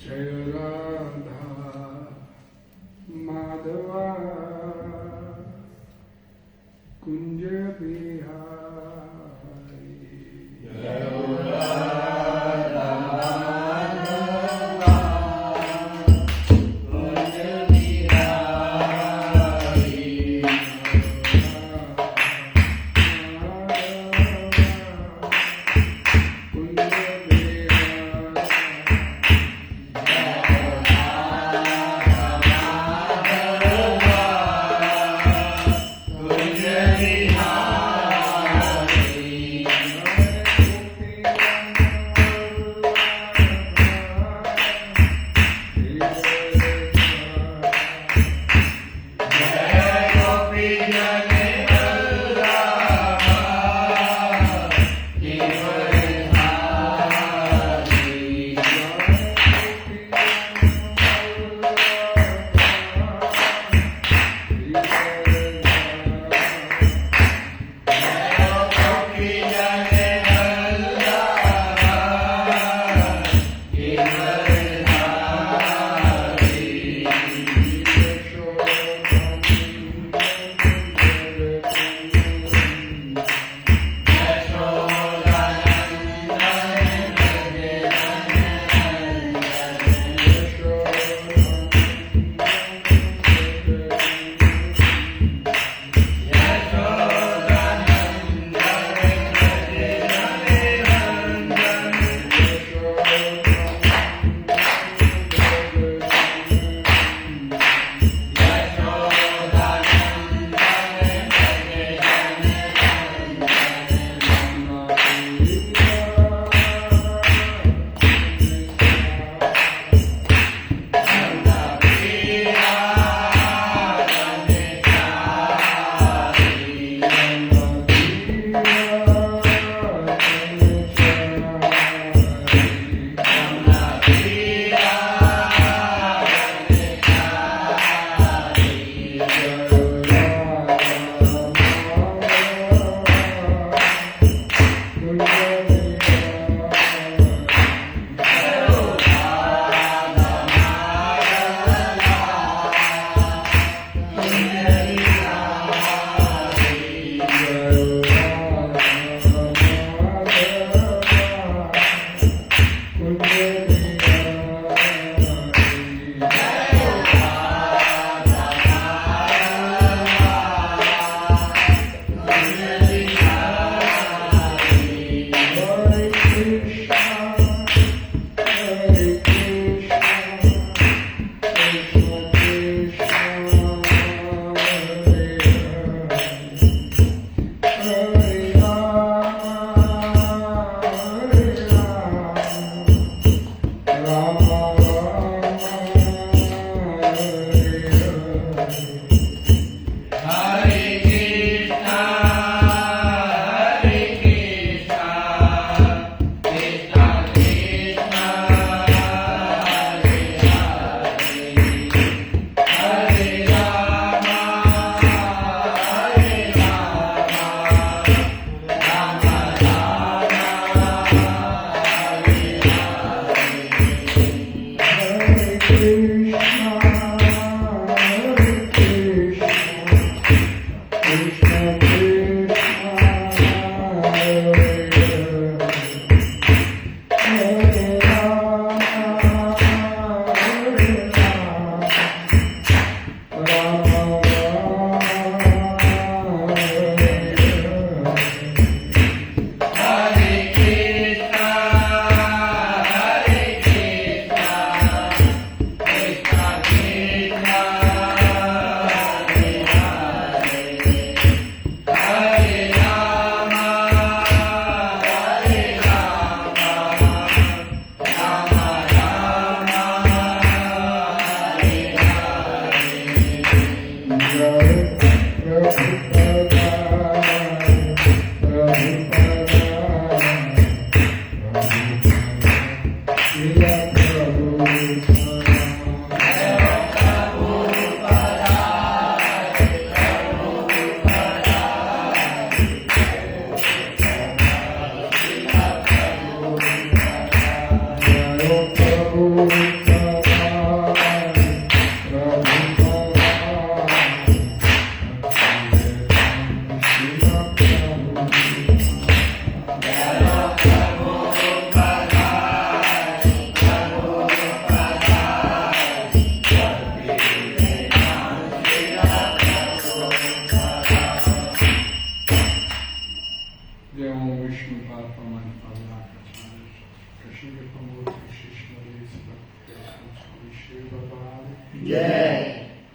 जय राधा माधवा कुंज बिहारी। जय राधा माधवा कुंज बिहारी। Prabhu जय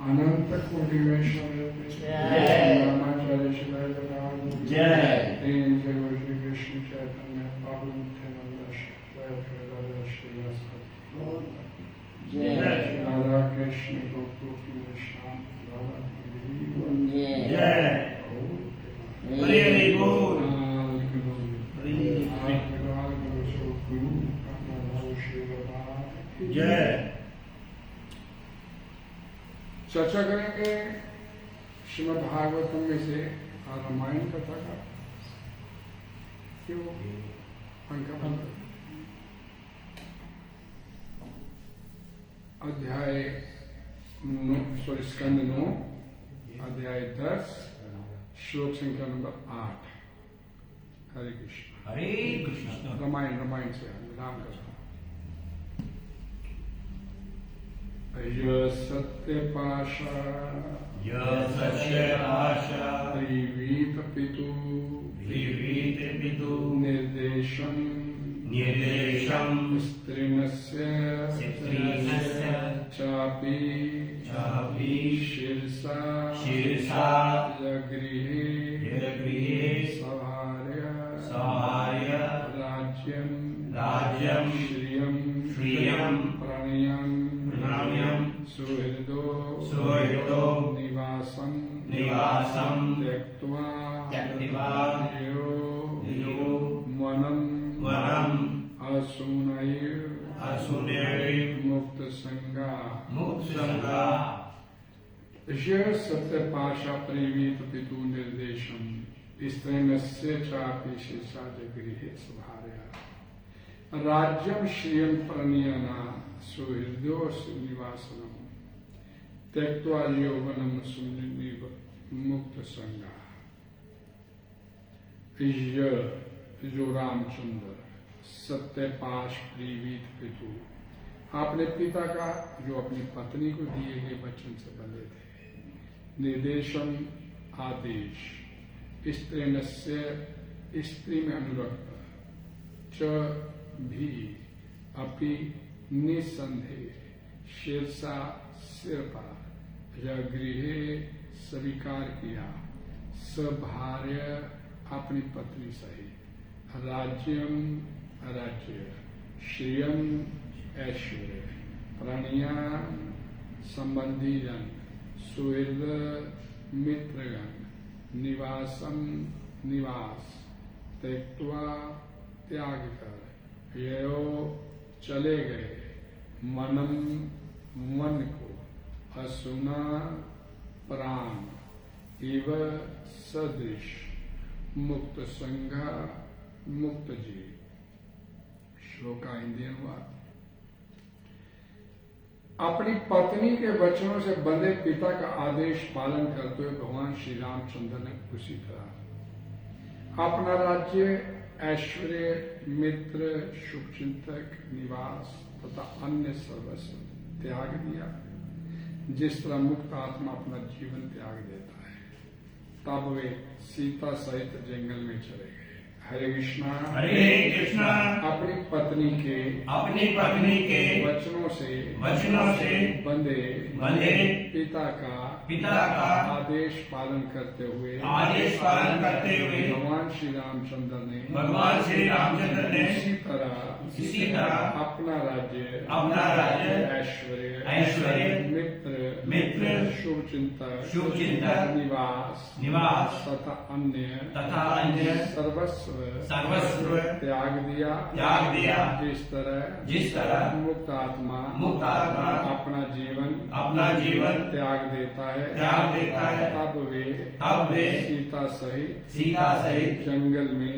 अनंत कोटि वैष्णव जय रामाचार्य शिवाय जय तीन जय श्री कृष्ण चैतन्य प्रभु नित्यानंद जय राधा कृष्ण गोकुल की श्याम राधा जय हरे हरे बोल जय चर्चा करेंगे श्रीमद् भागवतम में से रामायण कथा का क्यों अध्याय स्कंद 9 अध्याय 10 श्लोक संख्या नंबर 8। हरे कृष्ण। हरे कृष्ण। रामायण से राम कथा। सत्यपाशा त्रिवीत पितु निर्देशम स्त्रीणस्य चापि शीर्षा गृहे सभार्य राज्यं श्रियं प्रणयं सुहृदो निवासं त्यक्त्वा यो वनम् असूनैर् मुक्त संगा सत्यपाशा प्रेमीत पितु निर्देशम स्त्रीणस्य चापि शीर्षा गृहे सभार्य राज्यं श्रियं प्रणयना सुहृदो निवासनम त्यक्त्वा यौवनम मुक्त संगा। जो रामचंद्र सत्यपाश प्रीवीत पितु अपने पिता का जो अपनी पत्नी को दिए गए वचन से बंधे थे। निर्देशम आदेश स्त्रीणस्य स्त्री में अनुरक्त च भी अपि निसंदेह शीर्षा सिर पर गृहे स्वीकार किया सभार्य अपनी पत्नी सहित राज्यम राज्य श्रियम ऐश्वर्य प्रणया संबंधी जन सुहृद मित्रगण निवासम निवास त्यक्त्वा त्याग कर यो चले गए मनम मन को असुना प्राण इव सदृश मुक्त संघा मुक्त जीव। श्लोक का हिंदी अनुवाद। अपनी पत्नी के वचनों से बंधे पिता का आदेश पालन करते हुए भगवान श्री रामचंद्र ने उसी तरह अपना राज्य ऐश्वर्य मित्र शुभचिंतक निवास तथा अन्य सर्वस्व त्याग दिया जिस तरह मुक्त आत्मा अपना जीवन त्याग देता है। तब वे सीता सहित जंगल में चले गए। हरे कृष्णा। अपनी पत्नी के वचनों से बंधे पिता का आदेश पालन करते हुए भगवान श्री रामचंद्र ने इसी तरह अपना राज्य ऐश्वर्य मित्र शुभचिंतक निवास तथा अन्य सर्वस्व त्याग दिया जिस तरह मुक्त आत्मा अपना जीवन त्याग देता है तब वे सीता सहित जंगल में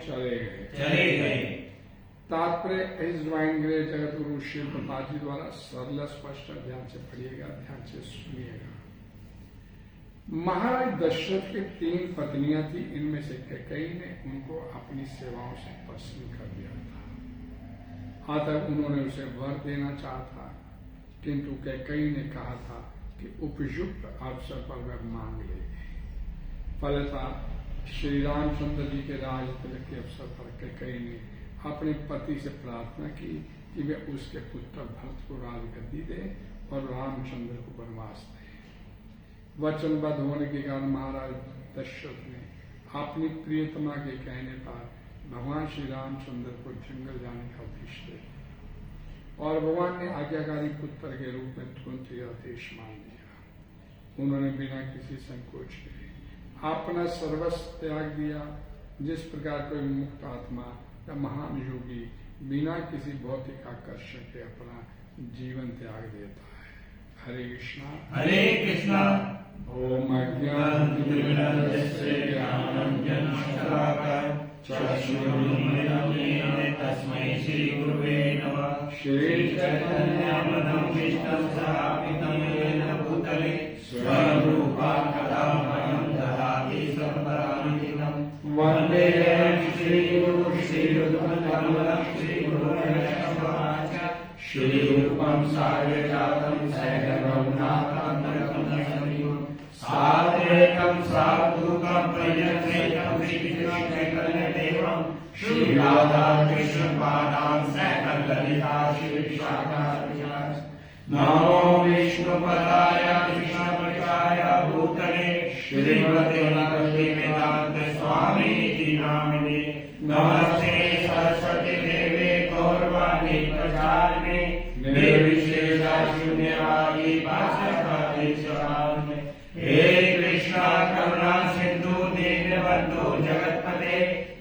चले गए। तात्पर्य इस ज्वाइन ग्रे जगत गुरु श्री प्रभुपाद जी द्वारा सरल स्पष्ट ध्यान से पढ़िएगा, ध्यान से सुनिएगा। महाराज दशरथ की 3 पत्नियां थी। इनमें से कैकेयी ने उनको अपनी सेवाओं से प्रसन्न कर दिया था। तक उन्होंने उसे वर देना चाहा था, किंतु कैकेयी ने कहा था कि उपयुक्त अवसर पर वह मांग लेगी। फलतः श्री रामचंद्र जी के राज तिलक के अवसर पर कैकेयी ने अपने पति से प्रार्थना की कि वे उसके पुत्र भरत को राजगद्दी दे और रामचंद्र को वनवास दे। वचनबद्ध होने के कारण महाराज दशरथ ने अपनी प्रियतमा के कहने पर भगवान श्री रामचंद्र को जंगल जाने का आदेश दे और भगवान ने आज्ञाकारी पुत्र के रूप में तुरंत यह आदेश मान लिया। उन्होंने बिना किसी संकोच के अपना सर्वस्व त्याग दिया, जिस प्रकार कोई मुक्त आत्मा या महान योगी बिना किसी भौतिक आकर्षण के अपना जीवन त्याग देता है। हरे कृष्णा हरे कृष्णा। ओम अज्ञानतिमिरान्धस्य ज्ञानाञ्जनशलाकाय चक्षुरुन्मीलितं तस्मै श्रीगुरुवे नमः। श्रीचैतन्यमनोभीष्टं स्थापितं येन भूतले स्वरूपं कदा मह्यं ददाति सम्पदान्तिकम्। वन्देऽहं श्रीगुरुं श्रीयुतकमलं श्रीगुरुर्वैष्णवांश्च श्रीरूपं साग्रजातं सहगणरघुनाथं साद्वैतं सावधूतं परिजनसहितं श्रीकृष्णं चैतन्यदेवं श्रीराधा कृष्णपादां सहगणललिता श्रीविशाखान्वितांश्च। नमो विष्णुपदाय कृष्णपदाय भूतले श्रीमते भक्तिवेदान्त स्वामीति नामिने। नमस्ते सरस्वती देवे गौरवाणी प्रचारिणे निर्विशेषा शून्यवादी भाषाकाले स्वामिने। हे कृष्णा करुणा सिंधु दीनबंधु जगत्पते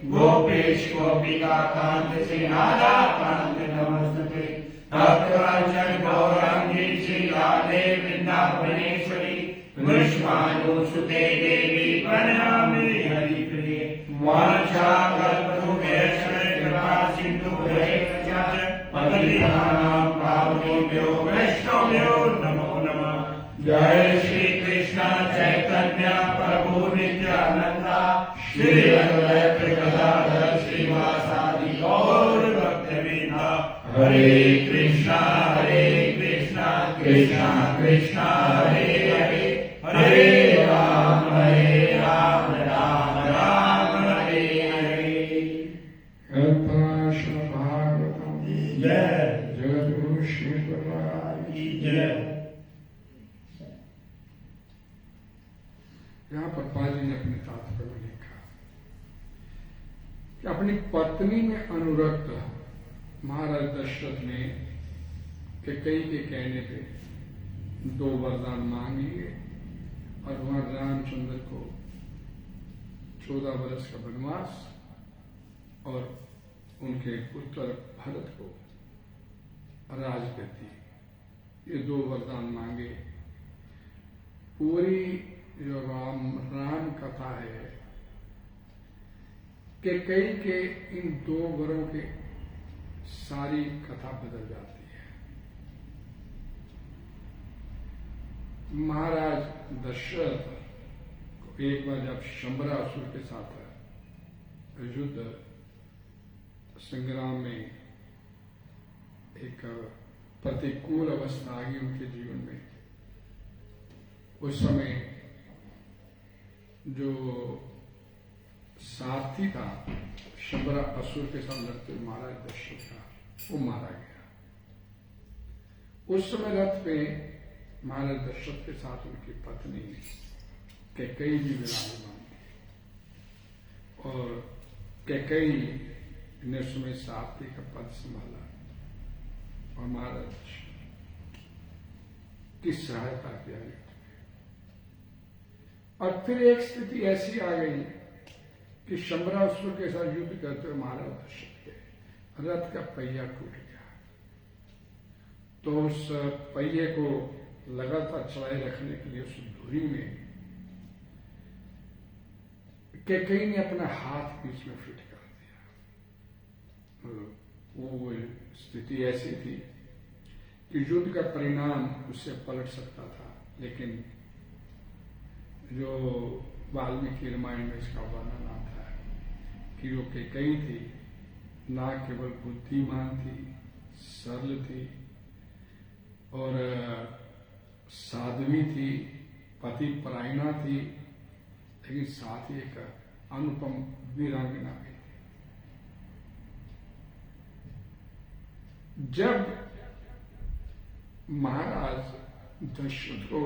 गोपेश गोपिका कांत श्री राधा कांत नमस्ते। भक्तवंदन गौरांगी श्री राधे वृंदावनेश्वरी वृषभानुसुते देवी प्रणमामि हरिप्रिये। वाञ्छाकल्पतरुभ्यश्च कृपा सिन्धुभ्यश्च पतितानां पावनेभ्यो वैष्णवेभ्यो नमो नमः। जय श्री कृष्ण चैतन्य प्रभु नित्यानंद श्री अद्वैत गदाधर श्रीवासादि गौर भक्तवृंद। हरे कृष्णा कृष्णा कृष्णा हरे हरे हरे राम राम राम हरे हरे। भागवतम जय जगद्गुरु श्री प्रभुपाद की जय। यहाँ पर पाजी ने अपने तात्पर्य में लिखा कि अपनी पत्नी में अनुरक्त महाराज दशरथ ने कैकेयी के कहने पे 2 वरदान मांग लिए और भगवान रामचंद्र को 14 वर्ष का वनवास और उनके पुत्र भरत को राजगद्दी, ये 2 वरदान मांगे। पूरी जो राम कथा है कैकेयी के इन 2 वरों के सारी कथा बदल जाती है। महाराज दशरथ को एक बार जब शंबरासुर के साथ युद्ध संग्राम में एक प्रतिकूल अवस्था आ गई उनके जीवन में, उस समय जो सारथी था शंबरा असुर के साथ लड़ते हुए महाराज दशरथ का, वो मारा गया। उस समय रथ पे महाराज दशरथ के साथ उनकी पत्नी कैकेयी भी विराजमान थी और कैकेयी ने उस समय सारथी का पद संभाला और महाराज की सहायता किया। और फिर एक स्थिति ऐसी आ गई कि शंबरासुर के साथ युद्ध करते हुए महाराज दशरथ के रथ का पहिया टूट गया, तो उस पहिए को लगातार चलाए रखने के लिए उस धुरी में कैकेयी ने अपना हाथ बीच में फिट कर दिया। वो स्थिति ऐसी थी कि युद्ध का परिणाम उससे पलट सकता था, लेकिन जो वाल्मीकि रामायण में इसका वर्णन आता है कि वो कैकेयी थी ना केवल बुद्धिमान थी, सरल थी और साध्वी थी, पति परायणा थी, लेकिन साथ ही एक अनुपम वीरांगना भी थी। जब महाराज दशरथ को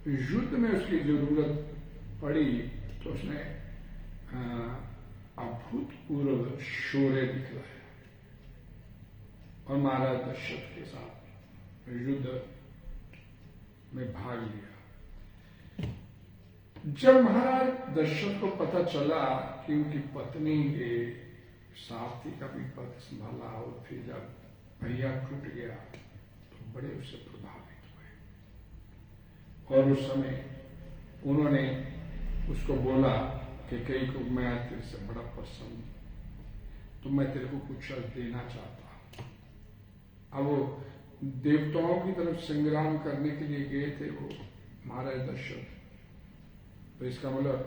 युद्ध में उसकी जरूरत पड़ी तो उसने अभूतपूर्व शौर्य दिखलाया और महाराज दशरथ के साथ युद्ध में भाग लिया। जब महाराज दशरथ को पता चला कि उनकी पत्नी के सारथी का भी पद संभाला और फिर जब पहिया टूट गया तो बड़े उससे प्रभावित हुए और उस समय उन्होंने उसको बोला कि कई को मैं तेरे से बड़ा प्रसन्न हूं तो मैं तेरे को कुछ देना चाहता हूं। अब वो देवताओं की तरफ संग्राम करने के लिए गए थे वो महाराज दशरथ, तो इसका मतलब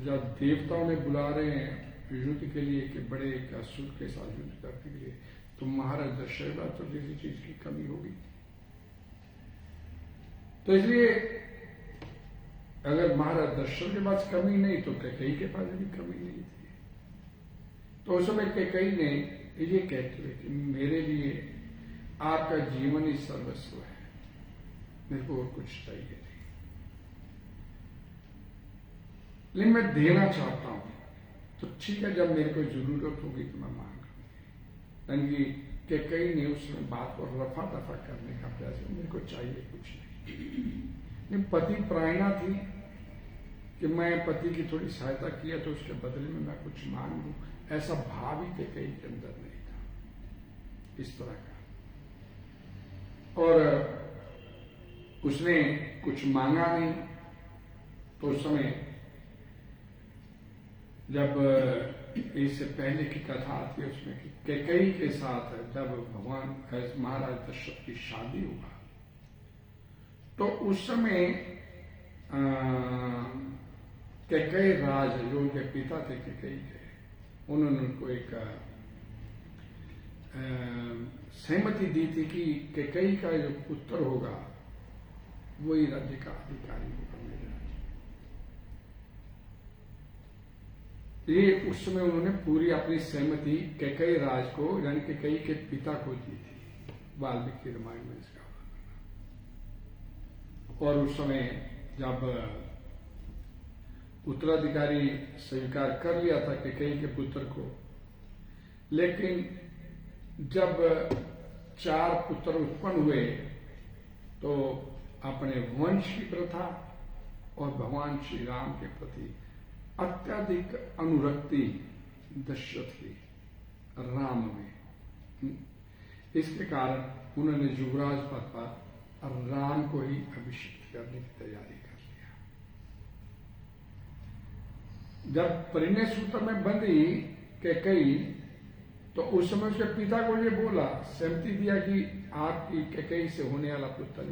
जब देवताओं ने बुला रहे हैं युद्ध के लिए कि बड़े एक असुर के साथ युद्ध करने के लिए, तो महाराज दशरथ तो किसी चीज की कमी होगी। तो इसलिए अगर महाराज दशरथ के पास कमी नहीं तो कैकेयी के पास भी कमी नहीं थी। तो उस समय कैकेयी ने ये कहते हुए कि मेरे लिए आपका जीवन ही सर्वस्व है, मेरे को और कुछ चाहिए नहीं, लेकिन मैं देना चाहता हूं तो ठीक है, जब मेरे को जरूरत होगी तो मैं मांग लूंगी। कैकेयी ने उसमें बात को रफा दफा करने का प्रयास किया, मेरे को चाहिए कुछ नहीं। लेकिन पति प्रायणा थी कि मैं पति की थोड़ी सहायता किया तो उसके बदले में मैं कुछ मांग लूं, ऐसा भाव ही कैकेयी के अंदर नहीं था इस तरह का। और उसने कुछ मांगा नहीं। तो उस समय जब इससे पहले की कथा आती है उसमें कि कैकेयी के साथ जब भगवान महाराज दशरथ की शादी हुआ तो उस समय कैकेयी राज जो उनके पिता थे कैकेयी के, उन्होंने उनको एक सहमति दी थी कि कैकेयी का जो पुत्र होगा वही राज्य का अधिकारी होगा मेरे राज्य। ये उस समय उन्होंने पूरी अपनी सहमति कैकेयी राज को यानी कैकेयी के पिता को दी थी। वाल्मीकि रामायण में इसका और उस समय जब उत्तराधिकारी स्वीकार कर लिया था कैकेयी के पुत्र को, लेकिन जब 4 पुत्र उत्पन्न हुए तो अपने वंश की प्रथा और भगवान श्री राम के प्रति अत्यधिक अनुरक्ति दशरथ की राम में, इसके कारण उन्होंने युवराज पद पर राम को ही अभिषिक्त करने की तैयारी कर लिया। जब परिणय सूत्र में बंधी कैकेयी तो उस समय उसके पिता को ये बोला, सहमति दिया कि आपकी कैकेयी से होने वाला पुत्र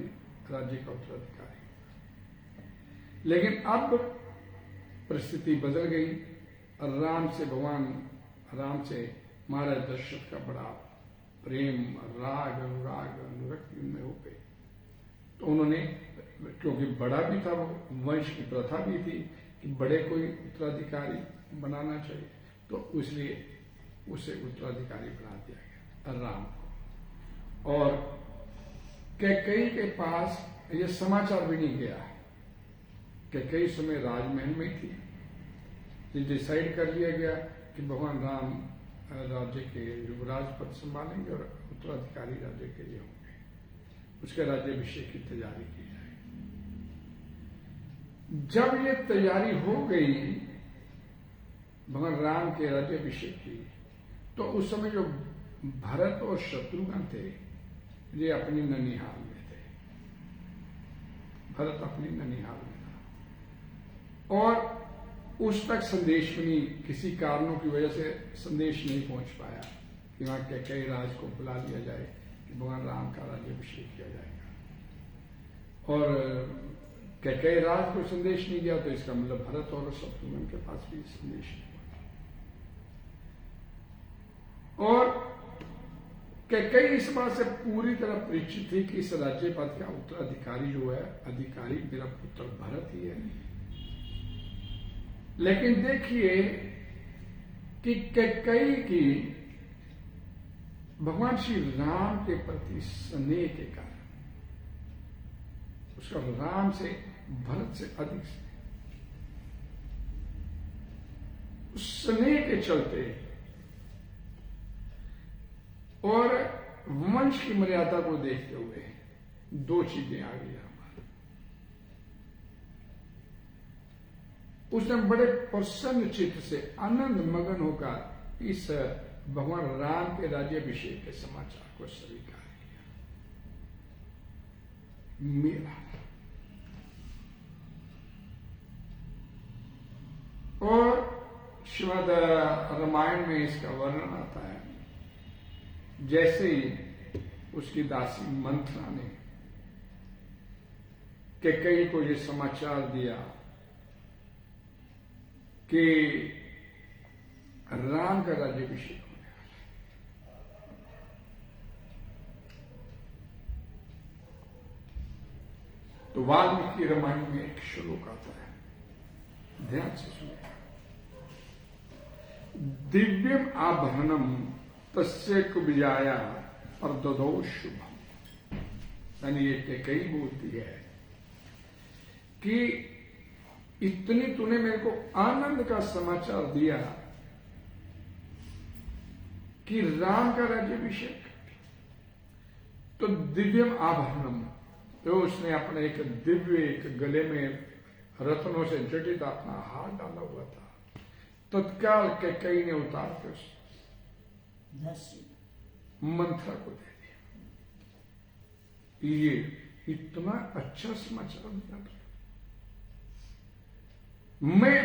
राज्य का उत्तराधिकारी। लेकिन अब परिस्थिति बदल गई। राम से भगवान राम से महाराज दशरथ का बड़ा प्रेम, राग, अनुराग, अनुरक्ति उनमें हो गई। तो उन्होंने, क्योंकि बड़ा भी था, वंश की प्रथा भी थी कि बड़े कोई उत्तराधिकारी बनाना चाहिए, तो इसलिए उसे उत्तराधिकारी बना दिया गया राम को। और कैकेयी के पास ये समाचार भी नहीं गया। कैकेयी समय राजमहल में थी। ये डिसाइड कर लिया गया कि भगवान राम राज्य के युवराज पद संभालेंगे और उत्तराधिकारी राज्य के लिए होंगे। उसके राज्याभिषेक की तैयारी की जाए। जब ये तैयारी हो गई भगवान राम के राज्याभिषेक की, तो उस समय जो भरत और शत्रुघ्न थे ये अपनी ननिहाल में थे। भरत अपनी ननिहाल में था और उस तक संदेश भी नहीं, किसी कारणों की वजह से संदेश नहीं पहुंच पाया कि वहां कैकेयी राज को बुला लिया जाए कि भगवान राम का राज्याभिषेक किया जाएगा। और कैकेयी राज को संदेश नहीं गया तो इसका मतलब भरत और शत्रुघ्न के पास भी संदेश नहीं हुआ। और कैकेयी इस बात से पूरी तरह परिचित थी कि इस राज्य पद का उत्तराधिकारी जो है, अधिकारी मेरा पुत्र भरत ही है। लेकिन देखिए कि कैकेयी की भगवान श्री राम के प्रति स्नेह के कारण उसका राम से, भरत से अधिक स्नेह के चलते और वंश की मर्यादा को देखते हुए दो चीजें आ गई हमारे। उसने बड़े प्रसन्न चित्त से आनंद मगन होकर इस भगवान राम के राज्याभिषेक के समाचार को स्वीकार किया। मेरा और श्रीमद् रामायण में इसका वर्णन आता है, जैसे ही उसकी दासी मंथरा ने कैकेयी को ये समाचार दिया कि राम का राज्याभिषेक होने वाला है, तो वाल्मीकि रामायण में एक श्लोक आता है, ध्यान से सुनिए। दिव्यम आभरणम तस्य कुब्जाया परददो शुभम। यानी ये कैकेयी बोलती है कि इतनी तूने मेरे को आनंद का समाचार दिया कि राम का राज्याभिषेक, तो दिव्यम आभरणम, तो उसने अपने एक दिव्य, एक गले में रत्नों से जटित अपना हार डाला हुआ था, तत्काल कैकेयी ने उतार के मंथरा को दे दिया। ये इतना अच्छा समाचार दिया। मैं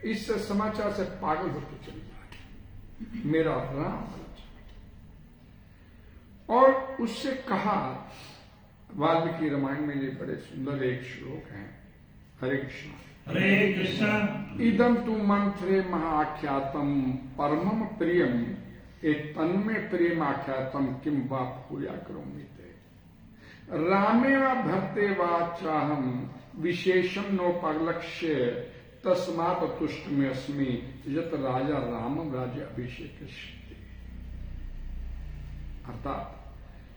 इस समाचार से पागल होकर चली जा रही, मेरा राम। और उससे कहा, वाल्मीकि रामायण में ये बड़े सुंदर एक श्लोक है, हरे कृष्ण हरे कृष्ण। इदम तु मंत्रे महाख्यातम परमम प्रियम एक तन्मे प्रेम आख्यातम किम वा भूया करोमीते रामे वा भरते वा चाहम विशेषम नोपलक्ष्य तस्मात् तुष्ट में अस्मि यत राजा रामम राज्य अभिषेक। अर्थात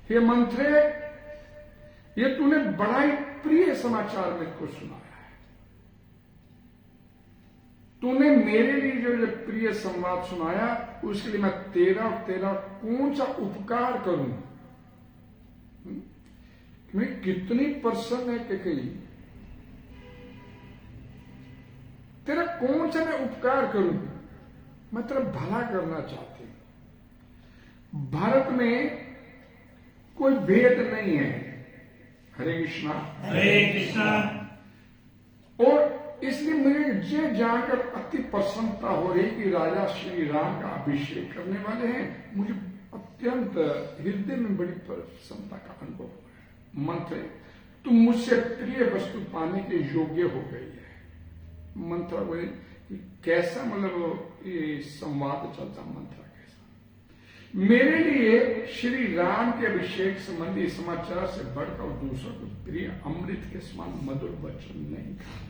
हे मंत्रे, ये तूने बड़ा ही प्रिय समाचार मेरे को सुनाया है। तूने मेरे लिए जो ये प्रिय संवाद सुनाया, उसके लिए मैं तेरा कौन सा उपकार करूं। मैं कितनी प्रसन्न है कैकेयी, तेरा कौन सा मैं उपकार करूं। मैं तेरा भला करना चाहती हूं। भारत में कोई भेद नहीं है। हरे कृष्णा हरे कृष्णा। और इसलिए मुझे ये जानकर अति प्रसन्नता हो रही कि राजा श्री राम का अभिषेक करने वाले हैं। मुझे अत्यंत हृदय में बड़ी प्रसन्नता का अनुभव हो रहा है। मंत्र, तुम मुझसे प्रिय वस्तु पाने के योग्य हो गई है। मंत्र बोले कैसा, मतलब ये संवाद चलता मंत्र कैसा। मेरे लिए श्री राम के अभिषेक संबंधी समाचार से बढ़कर दूसरों को प्रिय अमृत के समान मधुर वचन नहीं कहा।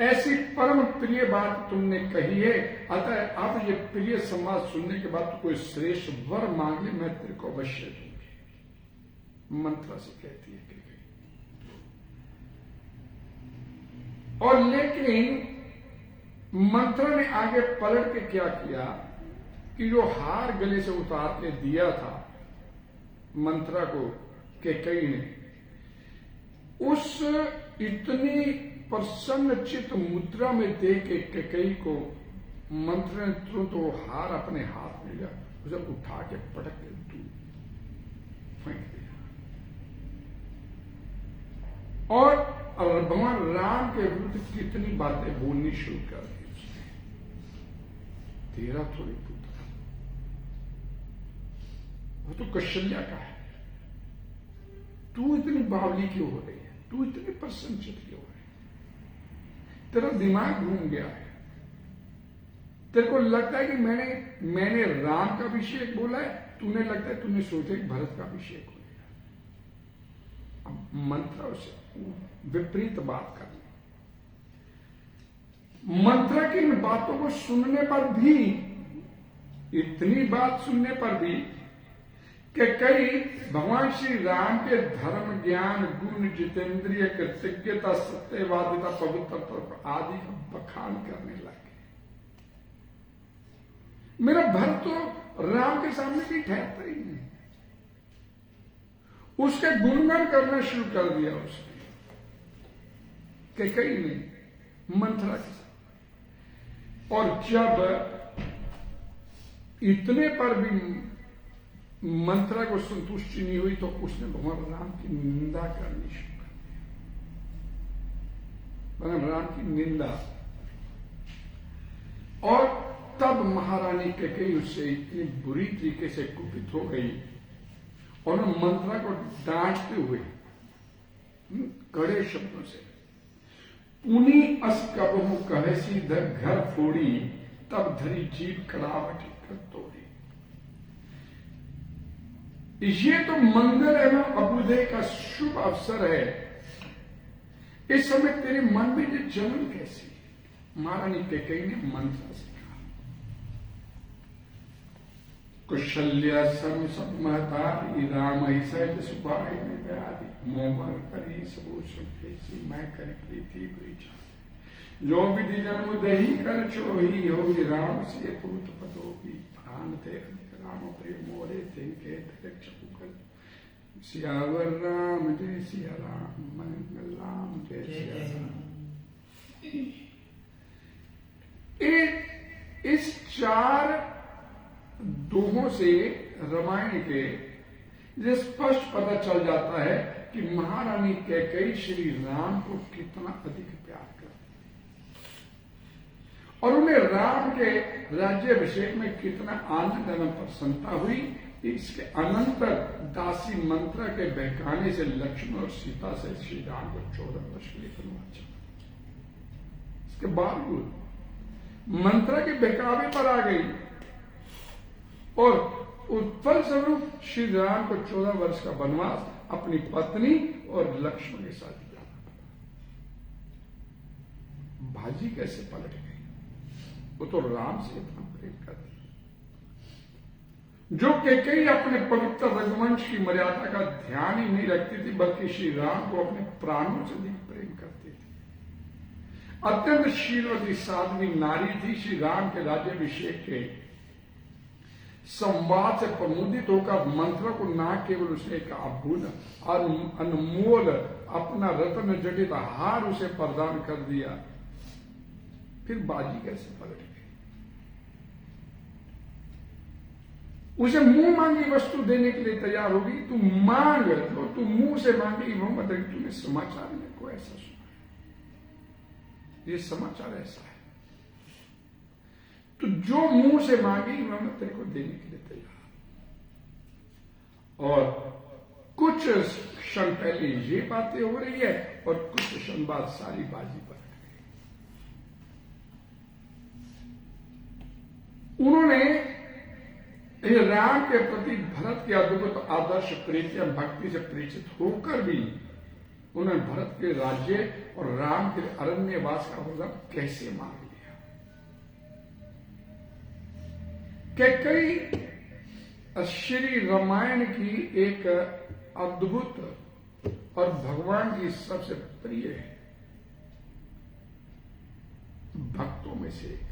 ऐसी परम प्रिय बात तुमने कही है, अतः अब ये प्रिय संवाद सुनने के बाद तो कोई श्रेष्ठ वर मांग ले, मैं तेरे को अवश्य दूंगी। मंत्रा से कहती है कि और लेकिन मंत्रा ने आगे पलट के क्या किया कि जो हार गले से उतार के दिया था मंत्रा को कैकेयी ने, उस इतनी प्रसन्न चित्त मुद्रा में देख के कैकेयी को मंत्र ने तुरंत वो हार अपने हाथ में लिया, उसे उठा के पटक के दूर फेंक दिया। और भगवान राम के विरुद्ध कितनी बातें बोलनी शुरू कर दी उसने। तेरा थोड़ी पुत्र, वो तो कौशल्या का है, तू इतनी बावली क्यों हो रही है, तू इतनी प्रसन्नचित क्यों हो रही है, तेरा दिमाग घूम गया है। तेरे को लगता है कि मैंने राम का अभिषेक बोला है, तूने लगता है तूने सोचा कि भरत का अभिषेक हो गया। अब मंत्र से विपरीत बात करनी। मंत्र की इन बातों को सुनने पर भी इतनी बात सुनने पर भी कि कई भगवान श्री राम के धर्म, ज्ञान, गुण, जितेंद्रिय, कृतज्ञता, सत्यवादिता, पवित्रता आदि का बखान करने लगे। मेरा भरत तो राम के सामने भी ठहरता ही नहीं, उसके गुणगान करना शुरू कर दिया उसने, कि कई नहीं मंथरा के साथ। और जब इतने पर भी मंत्रा को संतुष्टि नहीं हुई तो उसने भगवान राम की निंदा करनी शुरू कर दी। भगवान राम की निंदा। और तब महारानी कैकेयी उससे इतनी बुरी तरीके से कुपित हो गई और मंत्रा को डांटते हुए कड़े शब्दों से, पुनी अस कबहु कहसी ध घर फोड़ी, तब धरी जीव कड़ावटी कर तोड़ी। ये तो मंगल एवं अभ्युदय का शुभ अवसर है, इस समय तेरे मन में ये जलन कैसी? महारानी कैकेयी ने मंत्र से कहा, कुशल्या सम सब महतारी, राम ही सहज सुभाई में प्यारी, मोमर करी सबू सुखेसी, मैं कर प्रीति ब्रीचा, जो विधि जन्म दही कर चोही, होगी राम से पूत पदोगी, प्राण ते राम प्रेम मोरे तिनके चकुकर, सियावर राम जय सिया राम, मंगल राम जय सिया राम। इस चार दोहों से रामायण के ये स्पष्ट पता चल जाता है कि महारानी कैकेयी श्री राम को कितना अधिक प्यार करती और उन्हें राम के राज्याभिषेक में कितना आनंद एवं प्रसन्नता हुई। इसके अनंतर दासी मंत्रा के बहकाने से लक्ष्मण और सीता से श्री राम को 14 वर्ष के लिए वनवास चला। इसके बावजूद मंत्रा के बहकावे पर आ गई और उत्फल स्वरूप श्री राम को 14 वर्ष का वनवास अपनी पत्नी और लक्ष्मण के साथ जाना पड़ा। भाजी कैसे पलट गई? वो तो राम से इतना प्रेम करती, जो कैकेयी अपने पवित्र रघुवंश की मर्यादा का ध्यान ही नहीं रखती थी, बल्कि श्री राम को अपने प्राणों से अधिक प्रेम करती थी। अत्यंत शीलवती साध्वी नारी थी। श्री राम के राज्याभिषेक के संवाद से प्रमुदित होकर मंत्रा को न केवल उसने एक अभूल अनमोल अपना रत्न जटित हार उसे प्रदान कर दिया, फिर बाजी कैसे पलट गई? उसे मुंह मांगी वस्तु देने के लिए तैयार होगी। तू मांग तो तू मुंह से मांगी, वो मतलब तूने समाचार में को ऐसा सुना है, ये समाचार ऐसा है, तो जो मुंह से मांगी वह मैं तेरे को देने के लिए तैयार। और कुछ क्षण पहले ये बातें हो रही है और कुछ क्षण बाद सारी बाजी पलट गई। उन्होंने राम के प्रति भरत के अद्भुत आदर्श प्रीति और भक्ति से परिचित होकर भी उन्होंने भरत के राज्य और राम के अरण्यवास का वरदान कैसे मांग लिया? कैकेयी श्री रामायण की एक अद्भुत और भगवान की सबसे प्रिय भक्तों में से एक।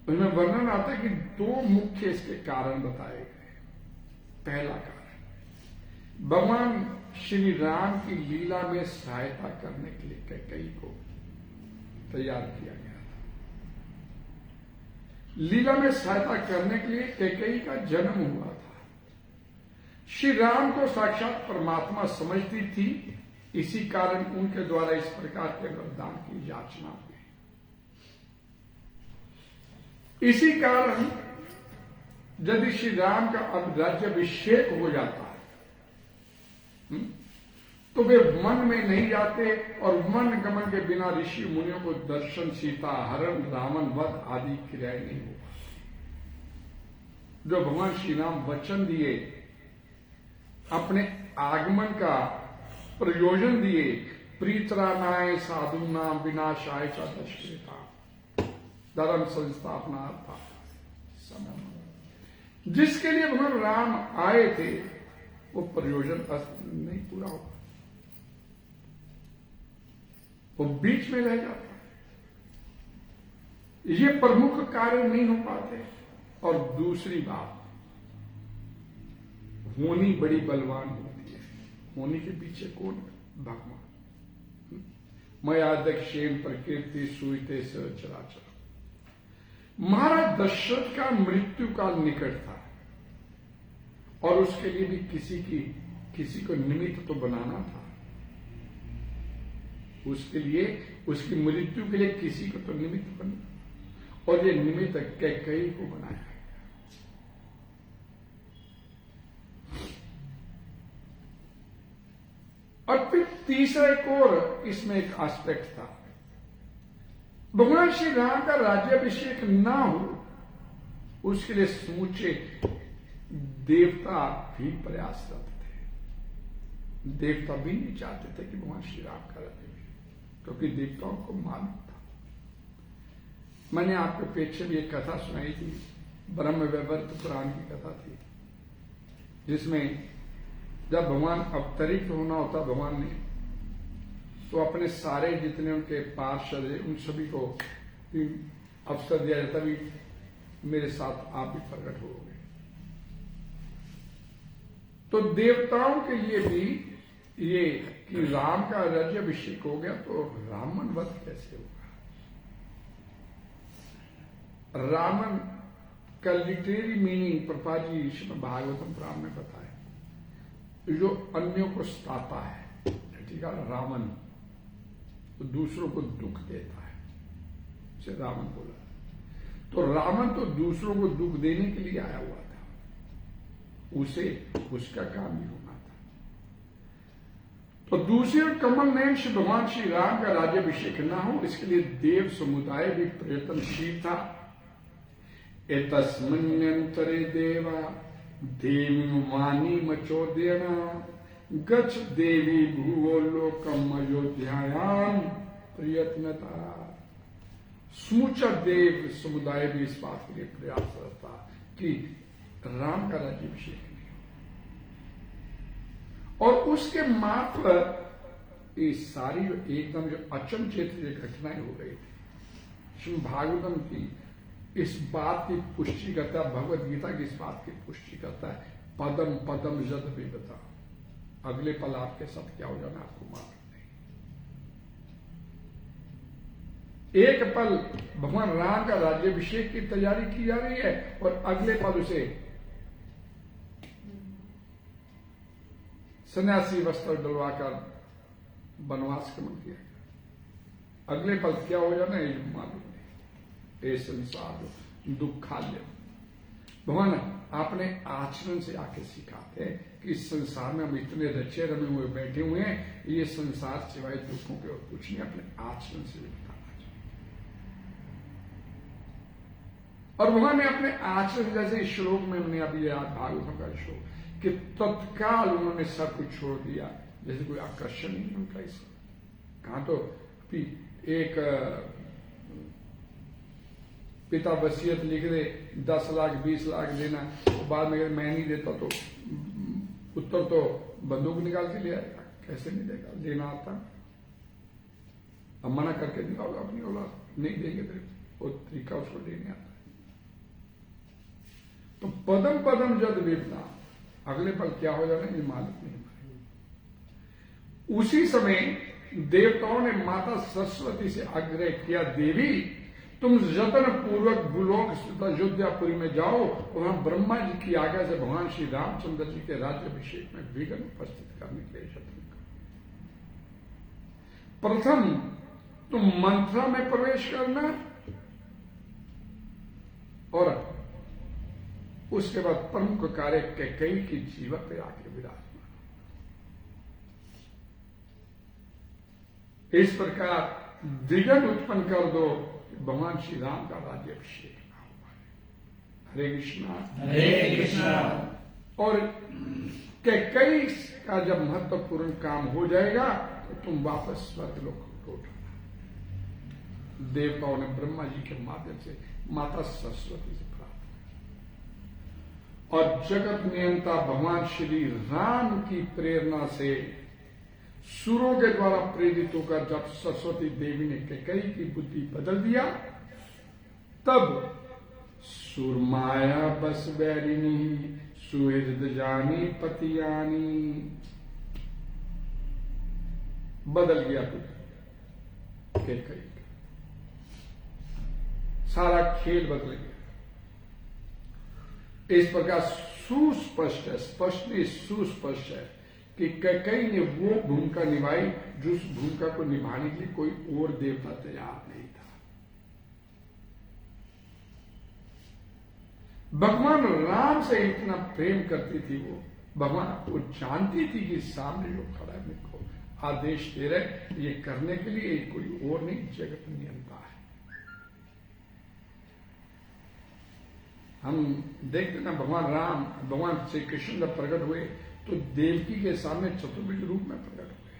उनमें वर्णन आता है कि दो मुख्य इसके कारण बताए गए। पहला कारण, भगवान श्री राम की लीला में सहायता करने के लिए कैकेयी को तैयार किया गया था। लीला में सहायता करने के लिए कैकेयी का जन्म हुआ था। श्री राम को साक्षात परमात्मा समझती थी, इसी कारण उनके द्वारा इस प्रकार के वरदान की याचना हुई। इसी कारण यदि श्री राम का अब राज्याभिषेक हो जाता है तो वे वन में नहीं जाते और वन गमन के बिना ऋषि मुनियों को दर्शन, सीता हरण, रावण वध आदि क्रियाएं नहीं हो पाती। जो भगवान श्री राम वचन दिए, अपने आगमन का प्रयोजन दिए, प्रीतरानाय साधु नाम विनाशाय च दशकृता, धर्म संस्थापना था समय, जिसके लिए भगवान राम आए थे वो प्रयोजन नहीं पूरा होगा, वो बीच में रह जाता, ये प्रमुख कार्य नहीं हो पाते। और दूसरी बात, होनी बड़ी बलवान होती है, होनी के पीछे कौन? भगवान। मया दक्षेण प्रकृति सुईते स चराचर। महाराज दशरथ का मृत्यु काल निकट था और उसके लिए भी किसी को निमित्त तो बनाना था, उसके लिए, उसकी मृत्यु के लिए किसी को तो निमित्त बनना, और ये निमित्त कैकेयी को बनाया। और फिर तीसरा एक और इसमें एक एस्पेक्ट था, भगवान श्री राम का राज्याभिषेक ना हो उसके लिए समूचे देवता भी प्रयासरत थे। देवता भी नहीं चाहते थे कि भगवान श्री राम का राज्याभिषेक, क्योंकि देवताओं को मालूम था। मैंने आपको पीछे भी एक कथा सुनाई थी, ब्रह्म वैवर्त पुराण की कथा थी, जिसमें जब भगवान अवतरित होना होता भगवान ने, तो अपने सारे जितने उनके पार्षद है उन सभी को अवसर दिया जाता भी मेरे साथ आप भी प्रकट होगे। तो देवताओं के लिए भी ये कि राम का राज्याभिषेक हो गया तो रामन वध कैसे होगा? रामन का लिटरेरी मीनिंग प्रभुपाद जी श्रीमद् भागवतम पुराण में बताया, जो अन्यों को सताता है, ठीक है, रावण तो दूसरों को दुख देता है, उसे रावण बोला। तो रावण तो दूसरों को दुख देने के लिए आया हुआ था, उसे उसका काम ही होना था। तो दूसरे कमल नयन श्री भगवान श्री राम का राज्याभिषेक न हो, इसके लिए देव समुदाय भी प्रयत्नशील था। एतस्मिन्यंतरे देवा देवी वाणी मचोदयना गच्छ देवी भूवो लोकम अयोध्यायाम प्रयत्नता। समूचा देव समुदाय भी इस बात के लिए प्रयास करता कि राम का राज्याभिषेक नहीं हो। और उसके मात्र ये सारी एकदम जो अचमचेत घटनाएं हो रही थी, श्रीमद् भागवतम की इस बात की पुष्टि करता है, भगवत गीता की इस बात की पुष्टि करता है, पदम पदम जद भी बता, अगले पल आपके साथ क्या हो जाना आपको मालूम नहीं। एक पल भगवान राम का राज्याभिषेक की तैयारी की जा रही है और अगले पल उसे सन्यासी वस्त्र डलवाकर वनवास गमन किया गया। अगले पल क्या हो जाना ये मालूम नहीं। ये संसार दुखाल्य भगवान अपने आचरण से आके सिखाते हैं कि इस संसार में हम इतने रचे रमे हुए बैठे हुए हैं, ये संसार सिवाय दुखों के और कुछ नहीं, अपने आचरण से भी बताना चाहिए। और भगवान ने अपने आचरण, जैसे इस श्लोक में हमने अभी याद भागवतम का श्लोक, कि तत्काल उन्होंने सब कुछ छोड़ दिया, जैसे कोई आकर्षण नहीं उनका। इस कहा तो एक पिता वसीयत लिख दे 10 लाख 20 लाख देना, तो बाद में मैं नहीं देता तो उत्तर तो बंदूक निकाल के ले आएगा, कैसे नहीं देगा, देना आता। अब मना करके दिखाओगे अपनी औलाद नहीं देंगे तो वो तरीका उसको देने आता है। तो पदम पदम जद विपदा, अगले पल क्या हो जाना ये मालूम नहीं। उसी समय देवताओं ने माता सरस्वती से आग्रह किया, देवी तुम जतन पूर्वक भूलोक स्थित अयोध्यापुरी में जाओ और वहां ब्रह्मा जी की आज्ञा से भगवान श्री रामचंद्र जी के राज्याभिषेक में विघ्न उपस्थित करने के लिए यत्न करो। प्रथम तुम मंत्रा में प्रवेश करना और उसके बाद प्रमुख कार्य कैकेयी की जीवा पे आके विराजमान। इस प्रकार विघ्न उत्पन्न कर दो, भगवान श्री राम का राज्याभिषेक ना हुआ। हरे कृष्णा हरे कृष्णा। और कैकेयी का जब महत्वपूर्ण काम हो जाएगा तो तुम वापस स्वर्ग लोक को उठाना। देवताओं ने ब्रह्मा जी के माध्यम से माता सरस्वती से प्राप्त किया। और जगत नियंता भगवान श्री राम की प्रेरणा से सुरों के द्वारा प्रेरित होकर जब सरस्वती देवी ने कैकेयी की बुद्धि बदल दिया, तब सुरमाया बस बैरिणी सुहृद जानी पतियानी, बदल गया बुद्धि कैकेयी का, सारा खेल बदल गया। इस प्रकार सुस्पष्ट है, स्पष्ट नहीं सुस्पष्ट है कि कैकेयी ने वो भूमिका निभाई जिस भूमिका को निभाने के लिए कोई और देवता तैयार नहीं था। भगवान राम से इतना प्रेम करती थी वो जानती थी कि सामने जो खड़ा है मेरे को आदेश दे रहे, ये करने के लिए कोई और नहीं, जगत नियंता है। हम देखते ना भगवान श्री कृष्ण जब प्रकट हुए तो देवकी के सामने चतुर्भुज रूप में प्रकट हुए,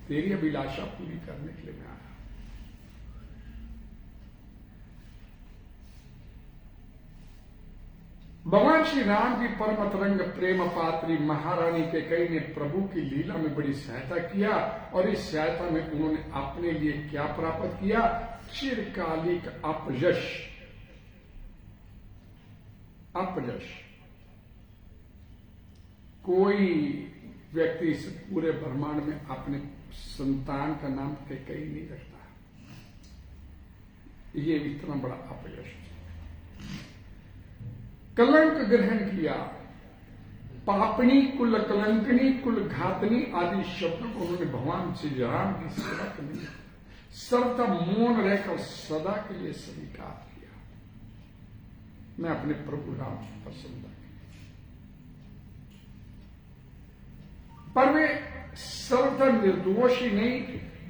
तेरी अभिलाषा पूरी करने के लिए मैं आया। भगवान श्री राम की परम तरंग प्रेम पात्री महारानी कैकेयी ने प्रभु की लीला में बड़ी सहायता किया, और इस सहायता में उन्होंने अपने लिए क्या प्राप्त किया? चिरकालिक अपयश। कोई व्यक्ति इस पूरे ब्रह्मांड में अपने संतान का नाम कैकेयी नहीं रखता, ये इतना बड़ा अपयश। कलंक ग्रहण किया, पापनी कुल कलंकनी कुल घातनी आदि शब्दों को उन्होंने भगवान श्री राम की सेवा के लिए सर्वथा मौन रहकर सदा के लिए स्वीकार किया। मैं अपने प्रभु राम प्रसन्न, पर वे सर्वथा निर्दोष ही नहीं,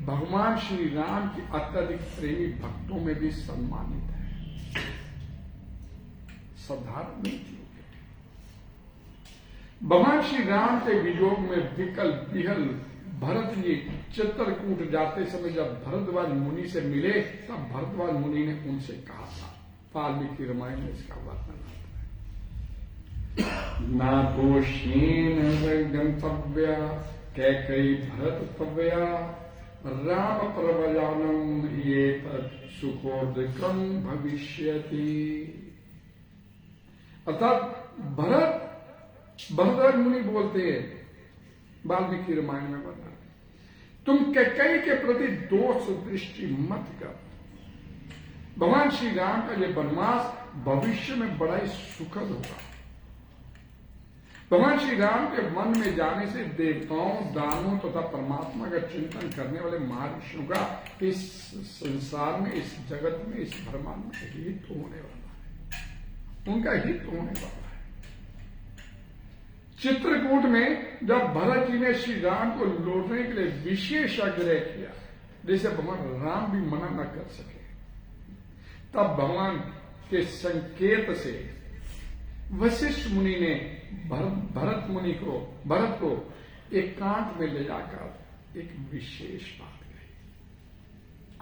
भगवान श्री राम के अत्यधिक प्रेमी भक्तों में भी सम्मानित है, साधारण नहीं थी। भगवान श्री राम के वियोग में विकल विहल भरत जी चित्रकूट जाते समय जब भरद्वाज मुनि से मिले, तब भरद्वाज मुनि ने उनसे कहा था, वाल्मीकि रामायण में इसका वर्णन आता है, ना दोषीन गंतव्य कैकेयी भरत तव्या राम प्रवयानम ये सुखोदकम भविष्यति। अर्थात भरद्वाज मुनि बोलते हैं वाल्मीकि रामायण में वर्णन, तुम कैकेयी के प्रति दोष दृष्टि मत कर। भगवान श्री राम का यह वनवास भविष्य में बड़ा ही सुखद होगा। भगवान श्री राम के वन में जाने से देवताओं, दानवों तथा परमात्मा का चिंतन करने वाले महर्षियों का इस संसार में, इस जगत में, इस ब्रह्मांड में हित होने वाला है, उनका हित होने वाला है। चित्रकूट में जब भरत जी ने श्री राम को लौटने के लिए विशेष आग्रह किया, जिसे भगवान राम भी मना न कर सके, तब भगवान के संकेत से वशिष्ठ मुनि ने भरत को एकांत में ले जाकर एक विशेष बात कही।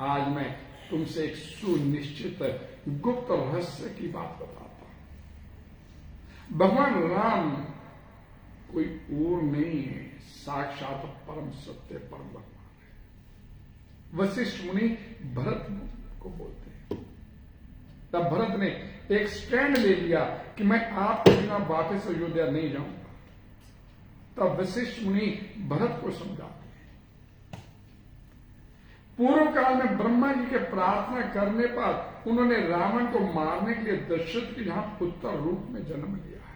आज मैं तुमसे एक सुनिश्चित गुप्त रहस्य की बात बताता हूं। भगवान राम कोई और नहीं है, साक्षात परम सत्य परम भगवान है। वशिष्ठ मुनि भरत को बोलते हैं। तब भरत ने एक स्टैंड ले लिया कि मैं आपके बिना वापस अयोध्या नहीं जाऊंगा। तब वशिष्ठ मुनि भरत को समझाते हैं, पूर्व काल में ब्रह्मा जी के प्रार्थना करने पर उन्होंने रावण को मारने के लिए दशरथ के यहां पुत्र रूप में जन्म लिया है,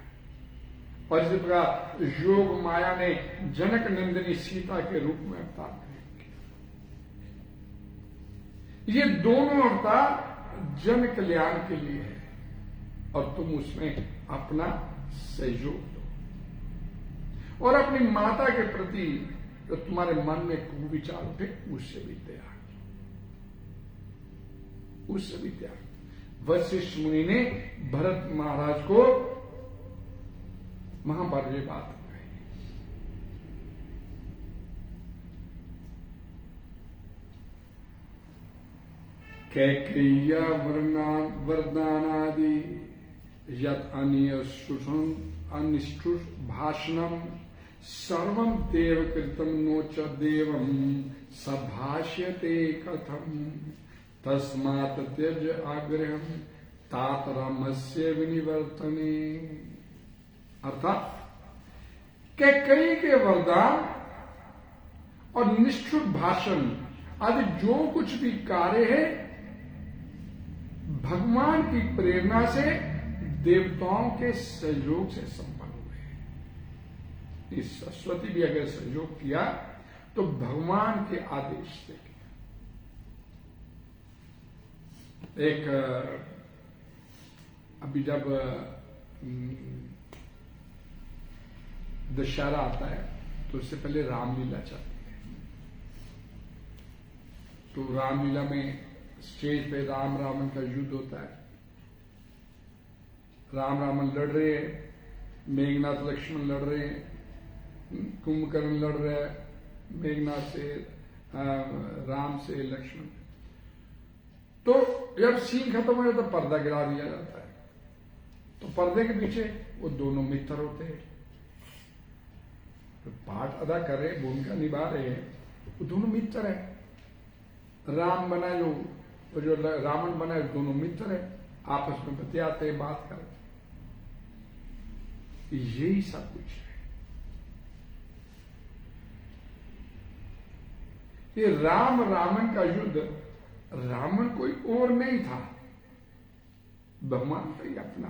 और इसी प्रकार योग माया ने जनक नंदिनी सीता के रूप में अवतार ग्रहण किया। ये दोनों अवतार जन कल्याण के लिए है, और तुम उसमें अपना सहयोग दो, और अपनी माता के प्रति जो तुम्हारे मन में कुविचार उठे उससे भी त्याग, उससे भी त्याग। वशिष्ठ मुनि ने भरत महाराज को महाभारत ये बात कही। कैकेय्या वरदानादि यत अनिष्ठुर भाषणम सर्वं देव कृतम नोच देवम सभाष्यते कथम तस्मात् त्यज आग्रहम तात रामस्य विनिवर्तने। अर्थात कैकेयी के वरदान और निष्ठुर भाषण आदि जो कुछ भी कार्य है भगवान की प्रेरणा से देवताओं के सहयोग से संपन्न हुए। इस सरस्वती भी अगर सहयोग किया तो भगवान के आदेश से किया। एक अभी जब दशहरा आता है तो उससे पहले रामलीला चलती है। तो रामलीला में स्टेज पे राम रावण का युद्ध होता है। राम रावण लड़ रहे हैं, मेघनाथ लक्ष्मण लड़ रहे हैं, कुंभकर्ण लड़ रहा है मेघनाथ से, राम से, लक्ष्मण। तो जब सीन खत्म हो जाता तो पर्दा गिरा दिया जाता है। तो पर्दे के पीछे वो दोनों मित्र होते हैं, तो पाठ अदा कर रहे, भूमिका निभा रहे हैं, वो दोनों मित्र है। राम बना जो रावण बना है, दोनों मित्र है, आपस में बतियाते हैं, बात करते, यही सब कुछ है। ये राम रावण का युद्ध, रावण कोई और नहीं था, भगवान का ही अपना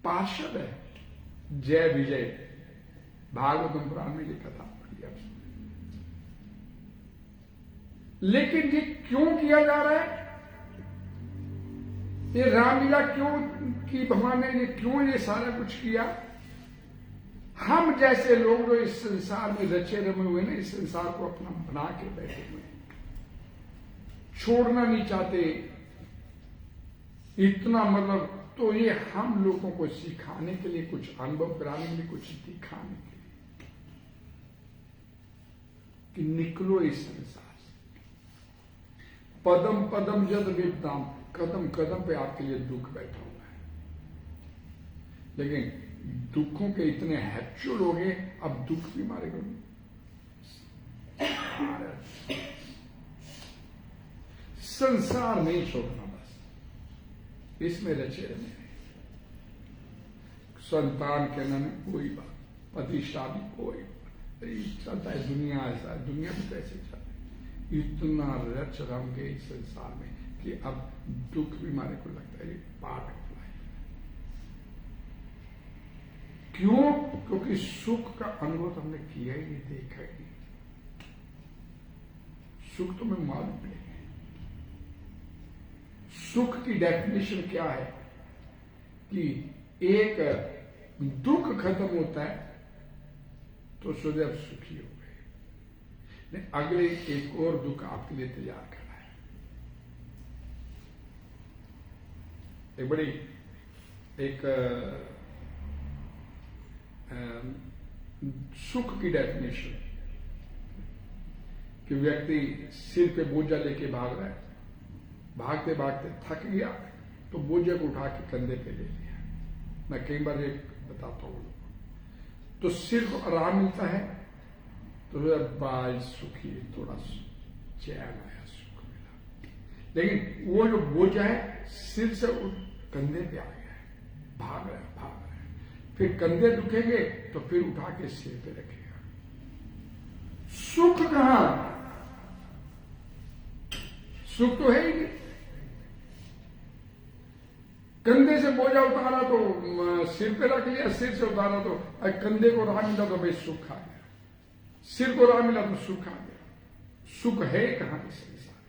पार्षद है। जय विजय भागवतम पुराण में लिखा था, लेकिन ये क्यों किया जा रहा है? ये रामलीला क्यों की भगवान ने, ये क्यों ये सारा कुछ किया? हम जैसे लोग जो इस संसार में रचे रमे हुए ना, इस संसार को अपना बना के बैठे हुए, छोड़ना नहीं चाहते इतना, मतलब तो ये हम लोगों को सिखाने के लिए, कुछ अनुभव कराने के लिए, कुछ दिखाने के लिए कि निकलो इस संसार से। पदम पदम यद विपदाम, कदम कदम पे आपके लिए दुख बैठा हुआ है। लेकिन दुखों के इतने हैप्चुअल हो गए, अब दुख भी मारेगा। संसार नहीं छोड़ना, बस इसमें रचे रहने। संतान के नाम में कोई बात, पति शादी कोई चलता है, दुनिया ऐसा है, दुनिया में कैसे चलता है। इतना रच रम गए इस संसार में कि अब दुख भी मारे को लगता है, पार्ट ऑफ लाइफ। क्यों? क्योंकि सुख का अनुभव तो हमने किया ही नहीं, देखा ही नहीं। सुख तो हमें मालूम पड़ेगा। सुख की डेफिनेशन क्या है कि एक दुख खत्म होता है तो सदैव सुखी हो गए, अगले एक और दुख आपके लिए तैयार करा है। एक बड़ी सुख की डेफिनेशन कि व्यक्ति सिर पे बोझा लेके भाग रहा है, भागते भागते थक गया तो बोझे को उठा के कंधे पे ले लिया। मैं कई बार एक बताता हूं, तो सिर को आराम मिलता है तो बाल सुखी, थोड़ा चैन आया, सुख मिला। लेकिन वो जो बोझा है सिर से कंधे पे आ गया है, भाग रहा है, फिर कंधे दुखेंगे तो फिर उठा के सिर पे रखेगा। सुख कहां? सुख तो है ही नहीं। कंधे से बोझा उतारा तो सिर पे रख लिया, सिर से उतारा तो कंधे को राह मिला तो भाई सुख आ गया, सिर को राह मिला तो सुख आ गया। सुख है कहां इस संसार?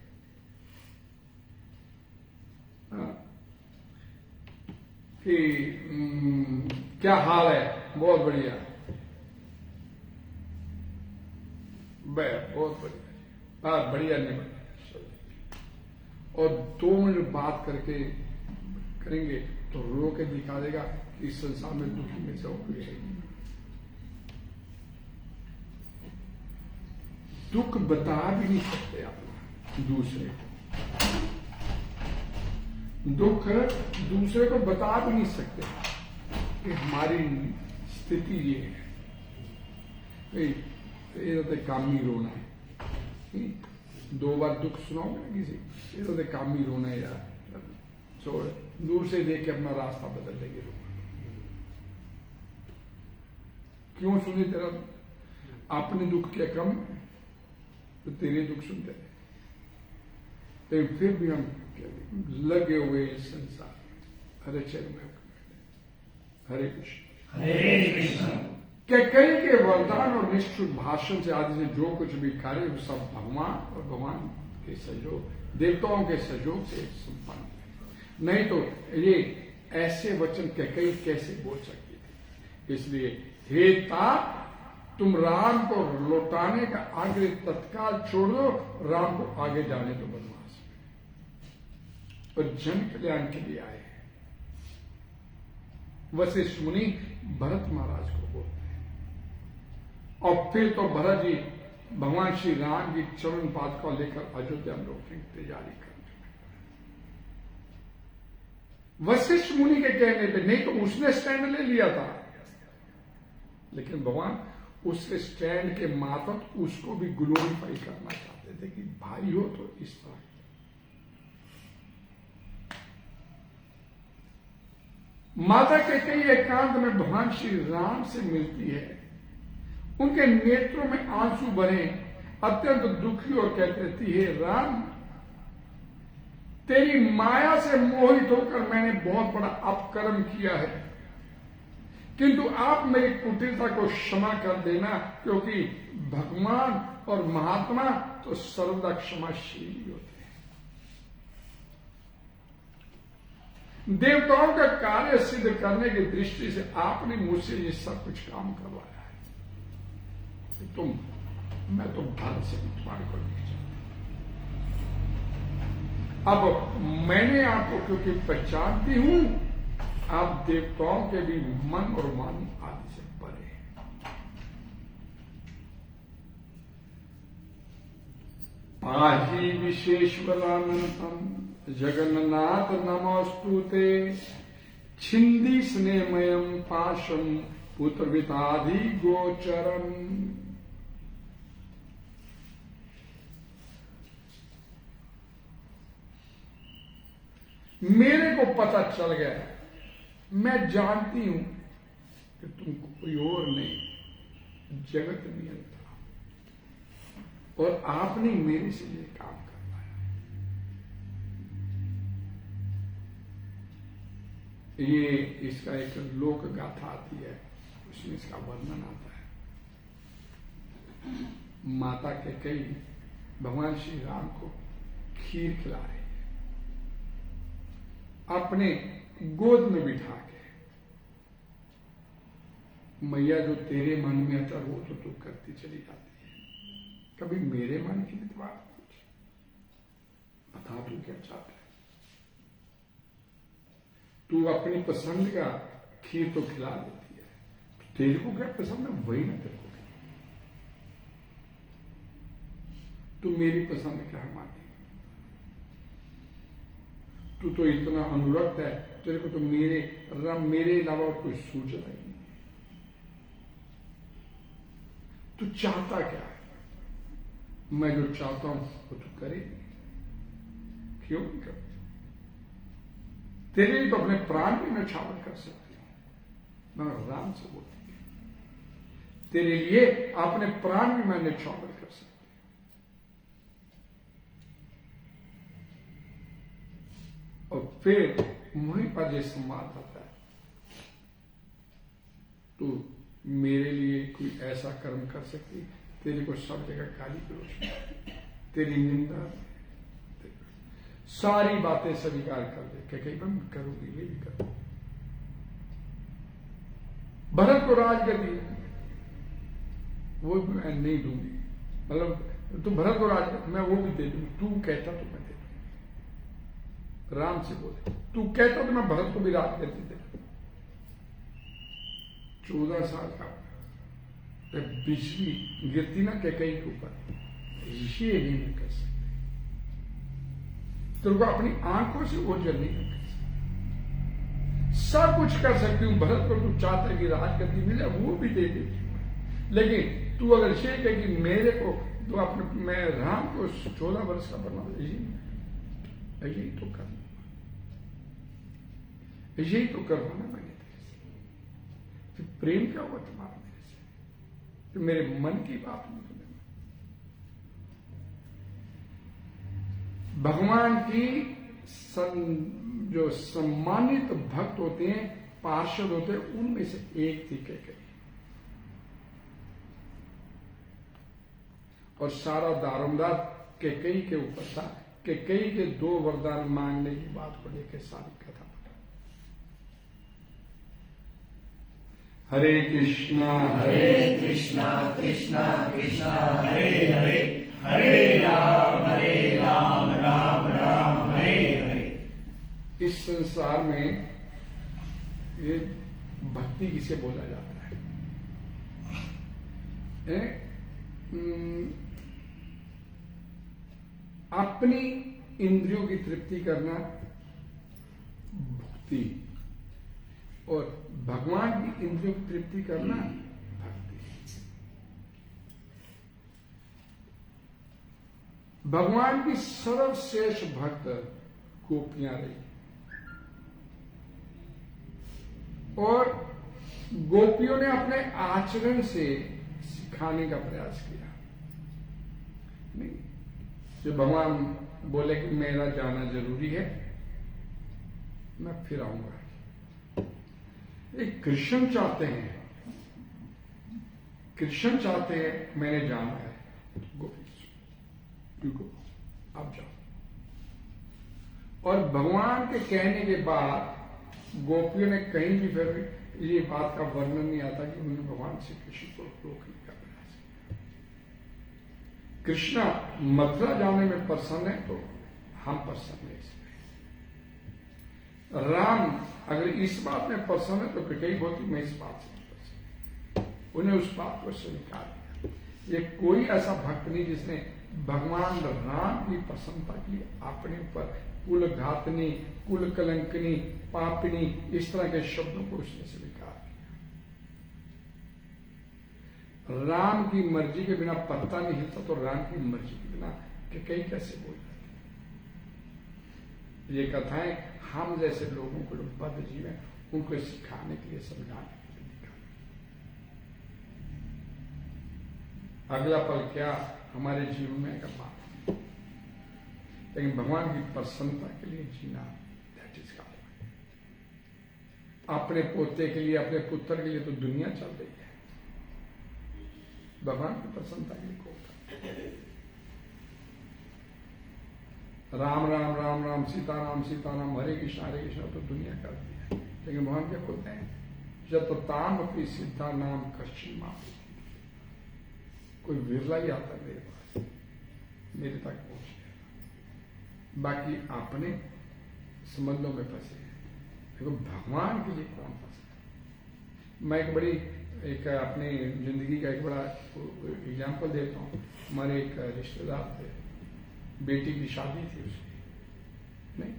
कि क्या हाल है? बहुत बढ़िया, बहुत बढ़िया। हाँ, बढ़िया नहीं बढ़िया। और 2 मिनट बात करके करेंगे तो रो के दिखा देगा कि इस संसार में दुखी में से और कोई है। दुख बता भी नहीं सकते अपना दूसरे को, दुख दूसरे को बता भी नहीं सकते कि हमारी स्थिति ये है। ये तो कामी रोना है, 2 बार दुख सुनाओगे ना किसी, ये तो कामी रोना है यार, छोड़, दूर से देख के अपना रास्ता बदल लेंगे लोग। क्यों सुने तेरा अपने दुख के कम तो तेरे दुख सुनते रहे, लेकिन फिर भी हम लगे हुए इस संसार में। हरे चरण में हरे कृष्ण। हरे कृष्ण। कैकेयी के वरदान और निष्ठुर भाषण से आदि से जो कुछ भी कार्य वो सब भगवान और भगवान के सहयोग, देवताओं के सहयोग से संपन्न है। नहीं तो ये ऐसे वचन कैकेयी कैसे बोल सकती थी। इसलिए हे तात, तुम राम को लौटाने का आग्रह तत्काल छोड़ दो, राम को आगे जाने दो वनवास में, और जन कल्याण के लिए आए हैं। वशिष्ठ मुनि भरत महाराज को बोलते हैं, और फिर तो भरत जी भगवान श्री राम की चरण पाद को लेकर अयोध्या में लौटने की तैयारी कर। वशिष्ठ मुनि के कहने पे, नहीं तो उसने स्टैंड ले लिया था, लेकिन भगवान उस स्टैंड के मातहत उसको भी ग्लोरीफाई करना चाहते थे कि भाई हो तो इस तरह। माता कैकेयी एकांत में भगवान श्री राम से मिलती है, उनके नेत्रों में आंसू भरे, अत्यंत दुखी और कहती रहती है, राम तेरी माया से मोहित होकर मैंने बहुत बड़ा अपकर्म किया है, किंतु आप मेरी कुटिलता को क्षमा कर देना, क्योंकि भगवान और महात्मा तो सर्वदा क्षमाशील ही होते हैं। देवताओं का कार्य सिद्ध करने की दृष्टि से आपने मुझसे ये सब कुछ काम करवाया है। मैं तो भरत से भी तुम्हारे को नहीं चाहता। अब मैंने आपको क्योंकि पहचानती हूं, आप देवताओं के भी मन और वाणी आदि से परे हैं। पाहि विशेश्वरानंतम जगन्नाथ नमोस्तुते, छिंदी स्नेहमयम पाशम पुत्रविताधि गोचरम। मेरे को पता चल गया, मैं जानती हूं कि तुम कोई और नहीं, जगत नियंता, और आपने मेरे से ये काम करवाया। ये इसका एक लोक गाथा आती है, उसमें इसका वर्णन आता है। माता कैकेयी भगवान श्री राम को खीर खिला रही है, अपने गोद में बिठा के। मैया जो तेरे मन में अतर हो तो तू करती चली जाती है, कभी मेरे मन की भी बात पूछ, बता तू क्या चाहता है। तू अपनी पसंद का खीर तो खिला देती है, तेरे को क्या पसंद है वही ना तेरे को, तू मेरी पसंद क्या मानी। तू तो इतना अनुरक्त है, तेरे को तो मेरे अलावा और कोई सूझता ही नहीं। तू चाहता क्या है? मैं जो चाहता हूं वो तू करेगी, क्यों नहीं कर? तेरे लिए तो अपने प्राण भी न्यौछावर कर सकती हूं। मैं राम से बोलती हूं, तेरे लिए अपने प्राण भी मैं न्यौछावर कर सकती हूं। और फिर वहीं पर ये संवाद आता है, तू मेरे लिए कोई ऐसा कर्म कर सकती, तेरे को सब जगह गाली गलौज, तेरी निंदा, सारी बातें स्वीकार कर दे, कहीं पर मैं करूंगी, ये भी करूंगी। भरत को राजगद्दी वो भी मैं नहीं दूंगी, मतलब तू भरत को राजगद्दी मैं वो भी दे दूंगी, तू कहता तो मैं दे दूंगी। राम से बोले, तू कहता तो मैं भरत को भी राजगद्दी दे दूंगी। 14 साल का बिजली गिरती ना कैकेयी के ऊपर, ये नहीं मैं कर सकती। तेरे को अपनी आंखों से ओझल नहीं कर सकती। सब कुछ कर सकती हूं, भरत को तू चाहता है कि राजगद्दी मिले, वो भी दे देती हूं, लेकिन तू अगर ये कहे कि मेरे को तो अपने मैं राम को 14 वर्ष का बना, यही तो करना, यही तो करवाना मैंने तेरे से। फिर प्रेम क्या हुआ तुम्हारा मेरे से? तो मेरे मन की बात नहीं तुम्हें। भगवान की जो सम्मानित भक्त होते हैं, पार्षद होते हैं, उनमें से एक थी कैकेयी। और सारा दारोमदार कैकेयी के ऊपर था। कैकेयी के 2 वरदान मांगने की बात को लेकर सारी कथा बता। हरे कृष्णा कृष्णा कृष्णा कृष्णा हरे हरे, हरे राम राम राम हरे हरे। इस संसार में ये भक्ति किसे बोला जाता है? अपनी इंद्रियों की तृप्ति करना भक्ति, और भगवान की इंद्रियों की तृप्ति करना भक्ति। भगवान की सर्वश्रेष्ठ भक्त गोपियां रही, और गोपियों ने अपने आचरण से सिखाने का प्रयास किया। नहीं, जो भगवान बोले कि मेरा जाना जरूरी है, मैं फिर आऊंगा। एक कृष्ण चाहते हैं, कृष्ण चाहते हैं मैंने जाना है, गोपी आप जाओ। और भगवान के कहने के बाद गोपियों ने कहीं भी फिर ये बात का वर्णन नहीं आता कि उन्होंने भगवान श्री कृष्ण को रोकने का प्रयास किया। कृष्णा मथुरा जाने में प्रसन्न है तो हम प्रसन्न है इसमें। राम अगर इस बात में प्रसन्न है तो कैकेयी बोलती मैं इस बात से प्रसन्न। उन्हें उस बात को स्वीकार किया। ये कोई ऐसा भक्त नहीं जिसने भगवान राम की प्रसन्नता की अपने ऊपर कुल घातनी, कुल कलंकनी, पापिनी, इस तरह के शब्दों को उसने स्वीकार किया। राम की मर्जी के बिना पत्ता नहीं हिलता, तो राम की मर्जी के बिना कैकेयी कैसे बोल जाती? ये कथाएं हम जैसे लोगों को, लोग बद्ध जीव हैं, उनको सिखाने के लिए, समझाने के लिए निकाली। अगला पल क्या हमारे जीवन में का बात, लेकिन भगवान की प्रसन्नता के लिए जीना, दैट इज गॉड। अपने पोते के लिए, अपने पुत्र के लिए तो दुनिया चल रही है, भगवान की प्रसन्नता के लिए कौन? राम राम राम राम सीताराम सीताराम हरे कृष्णा तो दुनिया करती है, लेकिन भगवान क्या बोलते हैं? जब तो ताम अपनी सीता नाम कश्चिन माँ, कोई विरला ही आता मेरे पास, मेरे तक पहुंच गया, बाकी अपने संबंधों में फंसे हैं। देखो भगवान के लिए कौन फंसा? मैं एक अपनी जिंदगी का एक बड़ा एग्जाम्पल देता हूँ। हमारे एक रिश्तेदार थे, बेटी की शादी थी उसकी, नहीं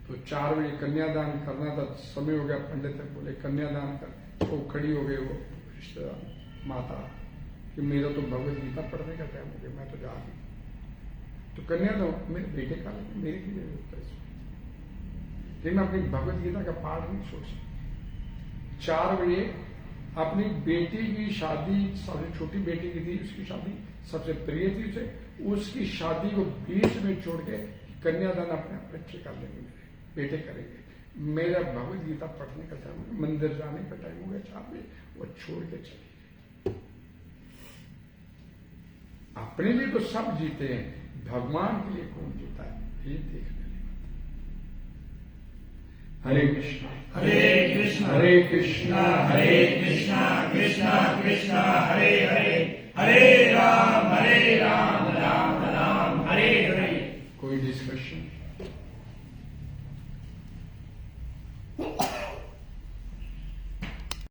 तो 4 बजे कन्यादान करना था, समय हो गया, पंडित तक बोले कन्यादान कर, तो खड़ी हो गई वो रिश्तेदार माता कि मेरा तो भगवत गीता पढ़ने का टाइम हो गया, मैं तो जा रही, तो कन्यादान मेरे बेटे का लेकिन मेरे के लिए होता है, लेकिन मैं अपनी भगवत गीता का पाठ नहीं छोड़ सकती। 4 बजे अपनी बेटी की शादी, सबसे छोटी बेटी की थी, उसकी शादी सबसे प्रिय थी उसे, उसकी शादी को बीच में छोड़ के कन्यादान अपने बच्चे कर लेंगे, मेरे बेटे करेंगे। मेरा भगवत गीता पढ़ने का टाइम, मंदिर जाने का टाइम हो गया 4 बजे, वो छोड़ के चली गई। अपने लिए तो सब जीते हैं, भगवान के लिए कौन जीता है ये देखने लिए। हरे कृष्णा हरे कृष्णा हरे कृष्णा कृष्णा कृष्णा कृष्णा हरे हरे, हरे राम